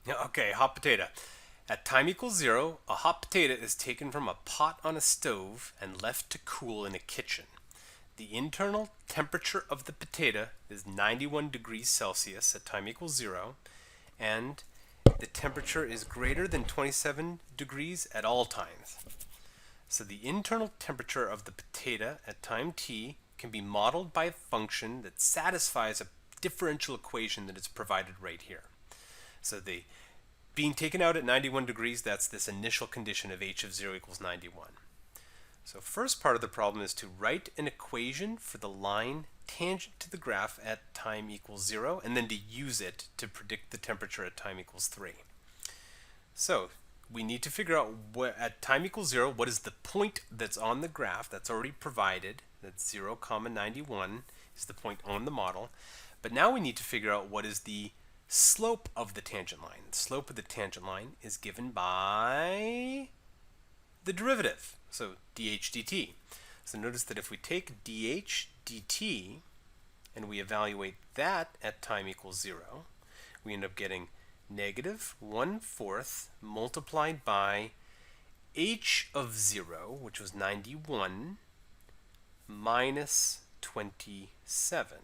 Okay, hot potato. At time equals 0, a hot potato is taken from a pot on a stove and left to cool in a kitchen. The internal temperature of the potato is 91 degrees Celsius at time equals 0, and the temperature is greater than 27 degrees at all times. So the internal temperature of the potato at time t can be modeled by a function that satisfies a differential equation that is provided right here. So the being taken out at 91 degrees, that's this initial condition of h of 0 equals 91. So first part of the problem is to write an equation for the line tangent to the graph at time equals 0, and then to use it to predict the temperature at time equals 3. So we need to figure out what, at time equals 0, what is the point that's on the graph that's already provided. That's 0, 91 is the point on the model. But now we need to figure out what is the slope of the tangent line. The slope of the tangent line is given by the derivative, so dh dt. So notice that if we take dh dt and we evaluate that at time equals 0, we end up getting negative 1/4 multiplied by h of 0, which was 91, minus 27.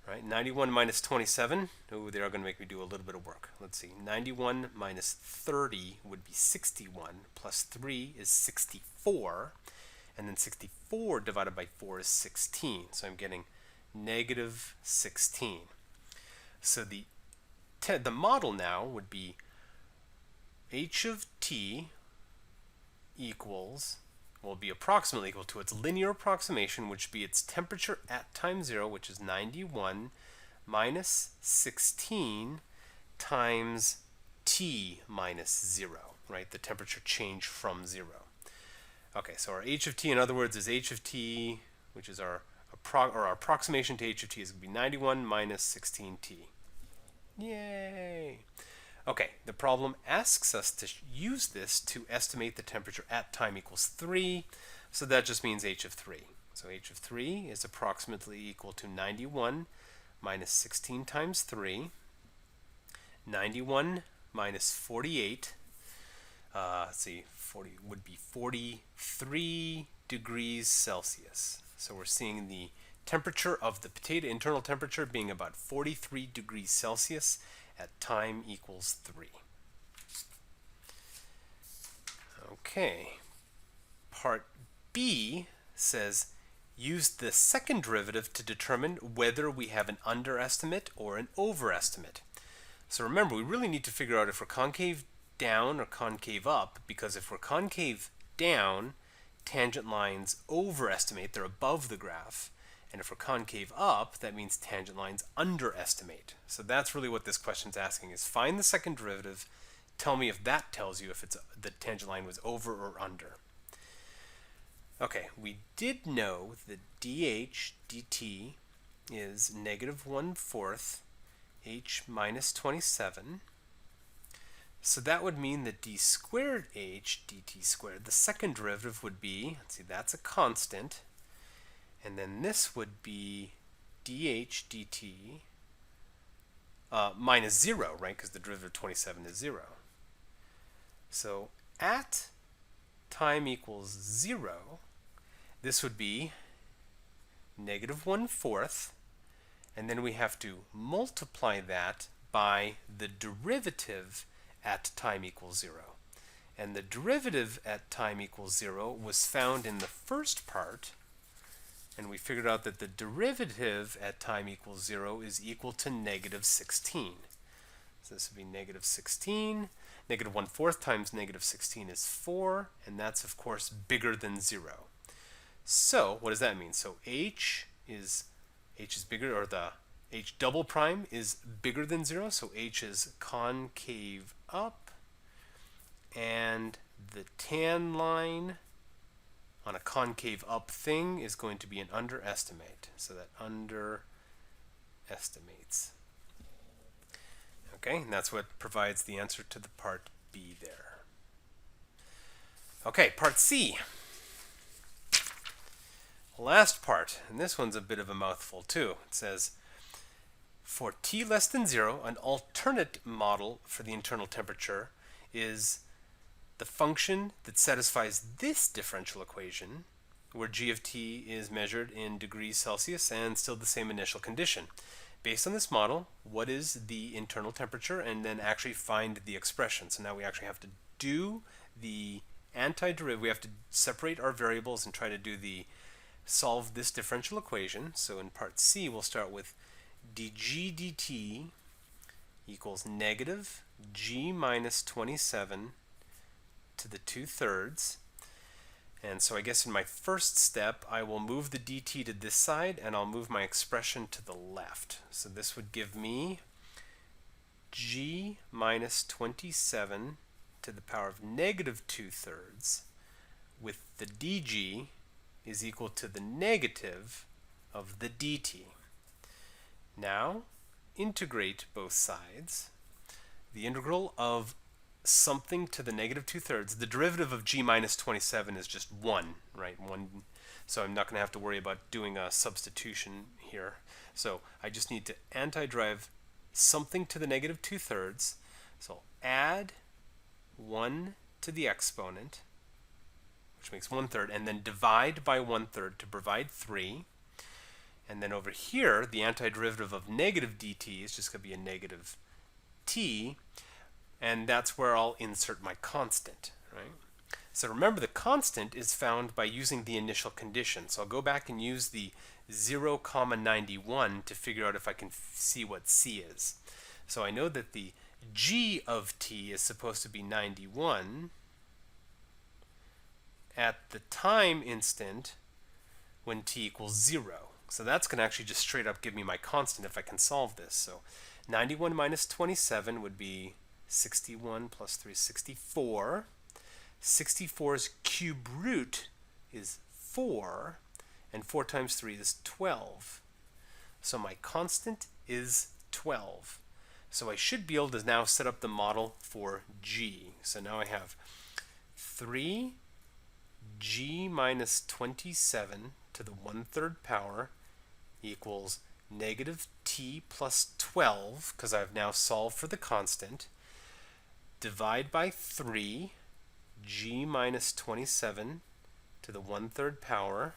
Right, 91 minus 27, oh, they are going to make me do a little bit of work. Let's see, 91 minus 30 would be 61, plus 3 is 64, and then 64 divided by 4 is 16. So I'm getting negative 16. So the model now would be h of t equals, will be approximately equal to its linear approximation, which would be its temperature at time 0, which is 91, minus 16 times t minus 0, right? The temperature change from 0. Okay, so our h of t, in other words, is h of t, which is our approximation to h of t is going to be 91 minus 16t. Yay! Okay, the problem asks us to use this to estimate the temperature at time equals 3, so that just means h of 3. So h of 3 is approximately equal to 91 minus 16 times 3, 91 minus 48, let's see, 40 would be 43 degrees Celsius. So we're seeing the temperature of the potato, internal temperature, being about 43 degrees Celsius at time equals 3. Okay, part B says use the second derivative to determine whether we have an underestimate or an overestimate. So remember, we really need to figure out if we're concave down or concave up, because if we're concave down, tangent lines overestimate, they're above the graph. And if we're concave up, that means tangent lines underestimate. So that's really what this question's asking, is find the second derivative, tell me if that tells you if it's the tangent line was over or under. Okay, we did know that dh dt is negative 1/4 h minus 27. So that would mean that d squared h dt squared, the second derivative would be, let's see, that's a constant, and then this would be dh dt minus 0, right? Because the derivative of 27 is 0. So at time equals 0, this would be negative 1/4, and then we have to multiply that by the derivative at time equals 0. And the derivative at time equals 0 was found in the first part, and we figured out that the derivative at time equals 0 is equal to negative 16. So this would be negative 16. Negative 1/4 times negative 16 is 4, and that's, of course, bigger than 0. So what does that mean? So h is bigger, or the h double prime is bigger than 0, so h is concave up, and the tan line on a concave up thing is going to be an underestimate. So that underestimates. Okay, and that's what provides the answer to the part B there. Okay, part C. Last part, and this one's a bit of a mouthful too. It says, For T less than 0, an alternate model for the internal temperature is the function that satisfies this differential equation, where g of t is measured in degrees Celsius and still the same initial condition. Based on this model, what is the internal temperature, and then actually find the expression. So now we actually have to do the antiderivative. We have to separate our variables and try to solve this differential equation. So in part C, we'll start with dg dt equals negative g minus 27 to the 2/3. And so I guess in my first step, I will move the dt to this side, and I'll move my expression to the left. So this would give me g minus 27 to the power of negative 2/3 with the dg is equal to the negative of the dt. Now, integrate both sides. The integral of something to the negative 2/3, the derivative of g minus 27 is just 1, right? 1. So I'm not going to have to worry about doing a substitution here. So I just need to antiderive something to the negative 2/3. So I'll add 1 to the exponent, which makes 1/3, and then divide by 1/3 to provide 3. And then over here, the antiderivative of negative dt is just going to be a negative t, and that's where I'll insert my constant, right? So remember, the constant is found by using the initial condition. So I'll go back and use the 0,91 to figure out if I can see what c is. So I know that the g of t is supposed to be 91 at the time instant when t equals 0. So that's going to actually just straight up give me my constant if I can solve this. So 91 minus 27 would be 61 plus 3 is 64. 64's cube root is 4, and 4 times 3 is 12. So my constant is 12. So I should be able to now set up the model for g. So now I have 3 g minus 27 to the 1/3 power equals negative t plus 12, because I've now solved for the constant, divide by 3 g minus 27 to the 1/3 power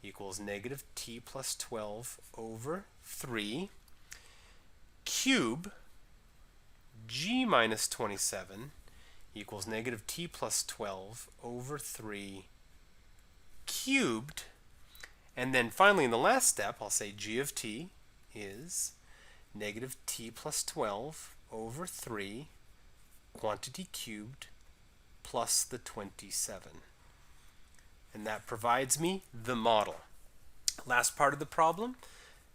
equals negative t plus 12 over 3, cube g minus 27 equals negative t plus 12 over 3 cubed. And then finally, in the last step, I'll say g of t is negative t plus 12 over 3 quantity cubed plus the 27. And that provides me the model. Last part of the problem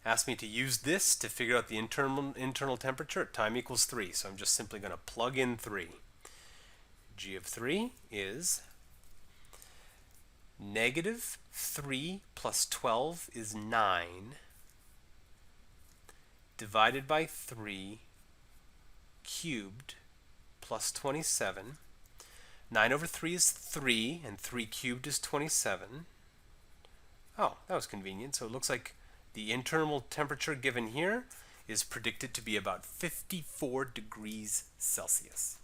asked me to use this to figure out the internal temperature at time equals 3. So I'm just simply going to plug in 3. G of 3 is negative 3 plus 12 is 9 divided by 3 cubed plus 27. 9 over 3 is 3, and 3 cubed is 27. Oh, that was convenient. So it looks like the internal temperature given here is predicted to be about 54 degrees Celsius.